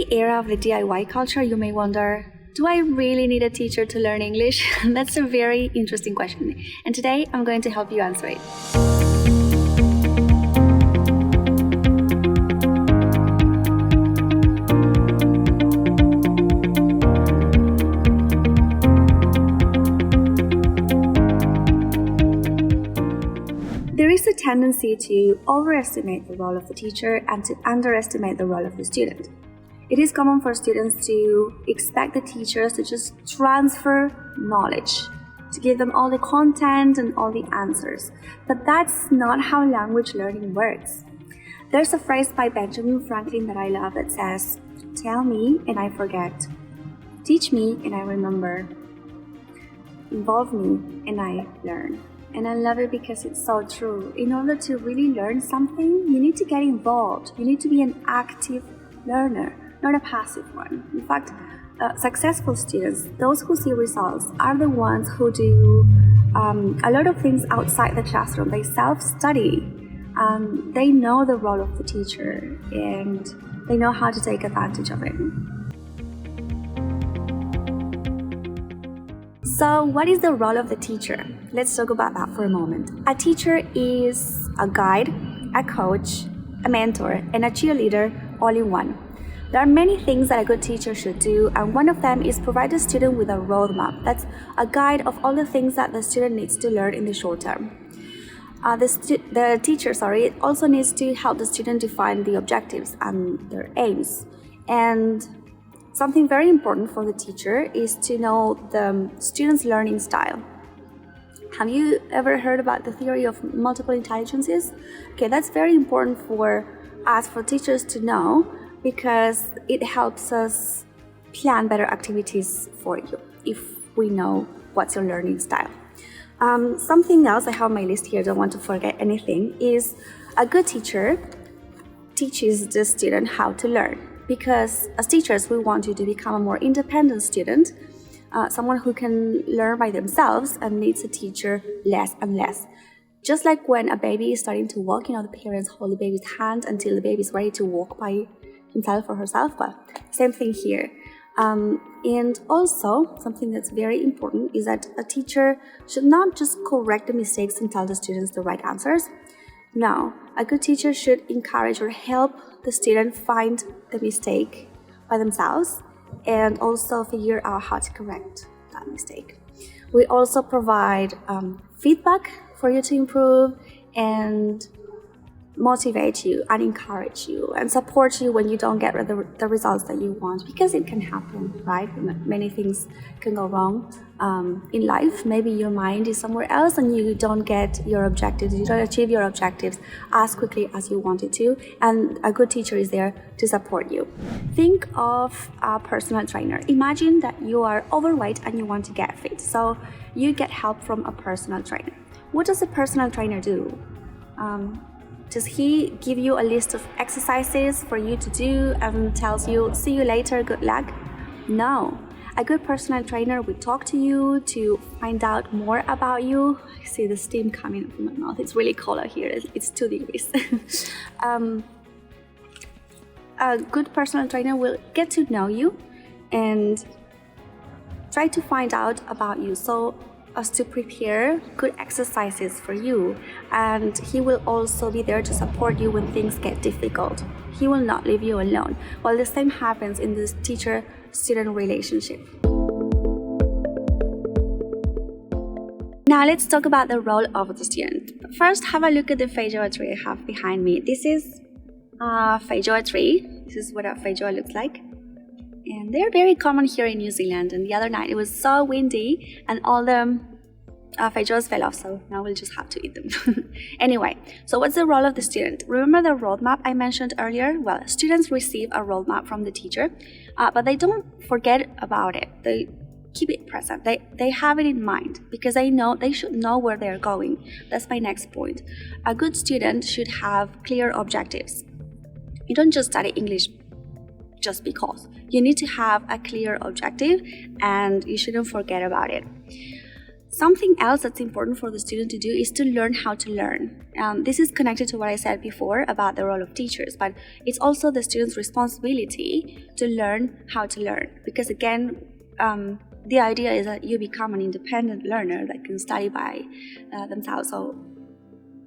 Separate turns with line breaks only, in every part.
the era of the DIY culture, you may wonder, do I really need a teacher to learn English? That's a very interesting question, and today I'm going to help you answer it. There is a tendency to overestimate the role of the teacher and to underestimate the role of the student. It is common for students to expect the teachers to just transfer knowledge, to give them all the content and all the answers. But that's not how language learning works. There's a phrase by Benjamin Franklin that I love that says, "Tell me and I forget. Teach me and I remember. Involve me and I learn." And I love it because it's so true. In order to really learn something, you need to get involved. You need to be an active learner, not a passive one. In fact, successful students, those who see results, are the ones who do a lot of things outside the classroom. They self-study. They know the role of the teacher and they know how to take advantage of it. So what is the role of the teacher? Let's talk about that for a moment. A teacher is a guide, a coach, a mentor, and a cheerleader all in one. There are many things that a good teacher should do, and one of them is provide the student with a roadmap. That's a guide of all the things that the student needs to learn in the short term. The teacher also needs to help the student define the objectives and their aims. And something very important for the teacher is to know the student's learning style. Have you ever heard about the theory of multiple intelligences? Okay, that's very important for us, for teachers to know, because it helps us plan better activities for you if we know what's your learning style. Something else I have on my list here, don't want to forget anything, is a good teacher teaches the student how to learn. Because as teachers, we want you to become a more independent student, someone who can learn by themselves and needs a teacher less and less. Just like when a baby is starting to walk, the parents hold the baby's hand until the baby is ready to walk by himself or herself. Well, same thing here. And also, something that's very important is that a teacher should not just correct the mistakes and tell the students the right answers. No, a good teacher should encourage or help the student find the mistake by themselves and also figure out how to correct that mistake. We also provide feedback for you to improve and motivate you and encourage you and support you when you don't get the results that you want, because it can happen, right? Many things can go wrong in life. Maybe your mind is somewhere else and you don't get your objectives, you don't achieve your objectives as quickly as you wanted to, and a good teacher is there to support you. Think of a personal trainer. Imagine that you are overweight and you want to get fit, so you get help from a personal trainer. What does a personal trainer do? Does he give you a list of exercises for you to do and tells you, "See you later, good luck"? No. A good personal trainer will talk to you to find out more about you. I see the steam coming from my mouth. It's really cold out here. It's 2 degrees. A good personal trainer will get to know you and try to find out about you, so as to prepare good exercises for you, and he will also be there to support you when things get difficult. He will not leave you alone. Well, the same happens in this teacher-student relationship. Now let's talk about the role of the student. First, have a look at the feijoa tree I have behind me. This is a feijoa tree. This is what a feijoa looks like. And they're very common here in New Zealand. And the other night it was so windy and all the feijoas fell off, so now we'll just have to eat them. Anyway, so what's the role of the student? Remember the roadmap I mentioned earlier? Well, students receive a roadmap from the teacher, but they don't forget about it. They keep it present. They have it in mind because they should know where they're going. That's my next point. A good student should have clear objectives. You don't just study English just because. You need to have a clear objective and you shouldn't forget about it. Something else that's important for the student to do is to learn how to learn. This is connected to what I said before about the role of teachers, but it's also the student's responsibility to learn how to learn. Because again, the idea is that you become an independent learner that can study by themselves. So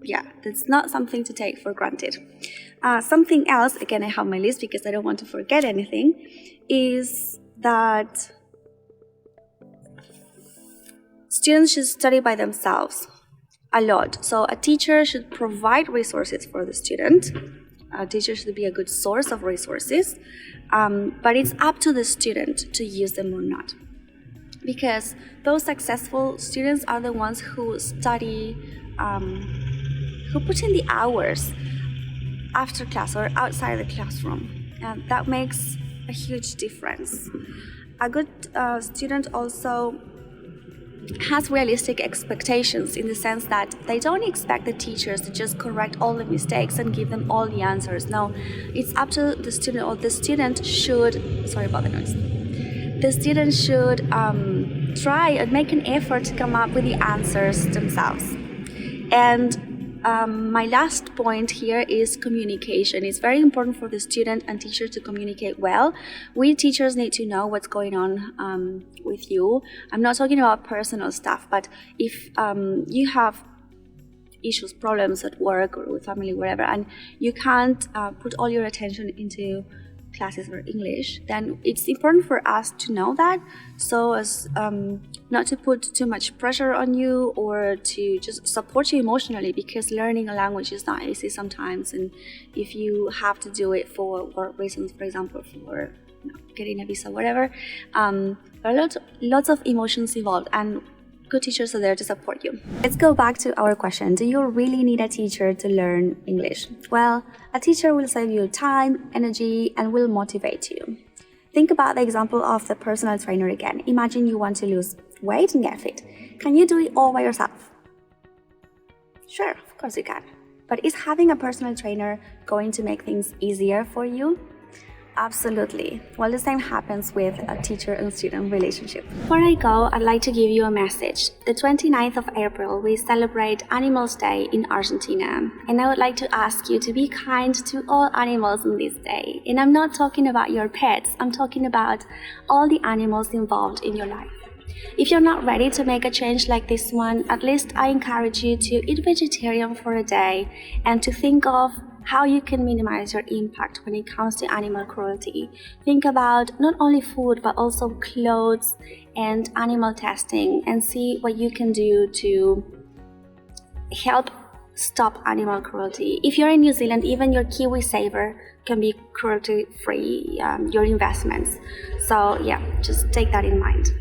yeah, that's not something to take for granted. Something else, again, I have my list because I don't want to forget anything, is that students should study by themselves a lot. So a teacher should provide resources for the student. A teacher should be a good source of resources, but it's up to the student to use them or not. Because those successful students are the ones who study, who put in the hours after class or outside the classroom. And that makes a huge difference. A good student also has realistic expectations in the sense that they don't expect the teachers to just correct all the mistakes and give them all the answers. No, it's up to the student, or the student should, sorry about the noise, the student should try and make an effort to come up with the answers themselves. And my last point here is communication. It's very important for the student and teacher to communicate well. We teachers need to know what's going on with you. I'm not talking about personal stuff, but if you have issues, problems at work or with family, whatever, and you can't put all your attention into classes for English, then it's important for us to know that, so as not to put too much pressure on you or to just support you emotionally, because learning a language is not easy sometimes, and if you have to do it for work reasons, for example, for getting a visa, whatever, there are lots of emotions involved, and good teachers are there to support you. Let's go back to our question. Do you really need a teacher to learn English? Well, a teacher will save you time, energy, and will motivate you. Think about the example of the personal trainer again. Imagine you want to lose weight and get fit. Can you do it all by yourself? Sure, of course you can. But is having a personal trainer going to make things easier for you? Absolutely. Well, the same happens with a teacher and student relationship. Before I go, I'd like to give you a message. The 29th of April, we celebrate Animals Day in Argentina. And I would like to ask you to be kind to all animals on this day. And I'm not talking about your pets. I'm talking about all the animals involved in your life. If you're not ready to make a change like this one, at least I encourage you to eat vegetarian for a day and to think of how you can minimize your impact when it comes to animal cruelty. Think about not only food but also clothes and animal testing, and see what you can do to help stop animal cruelty. If you're in New Zealand, even your Kiwi Saver can be cruelty-free, your investments. So yeah, just take that in mind.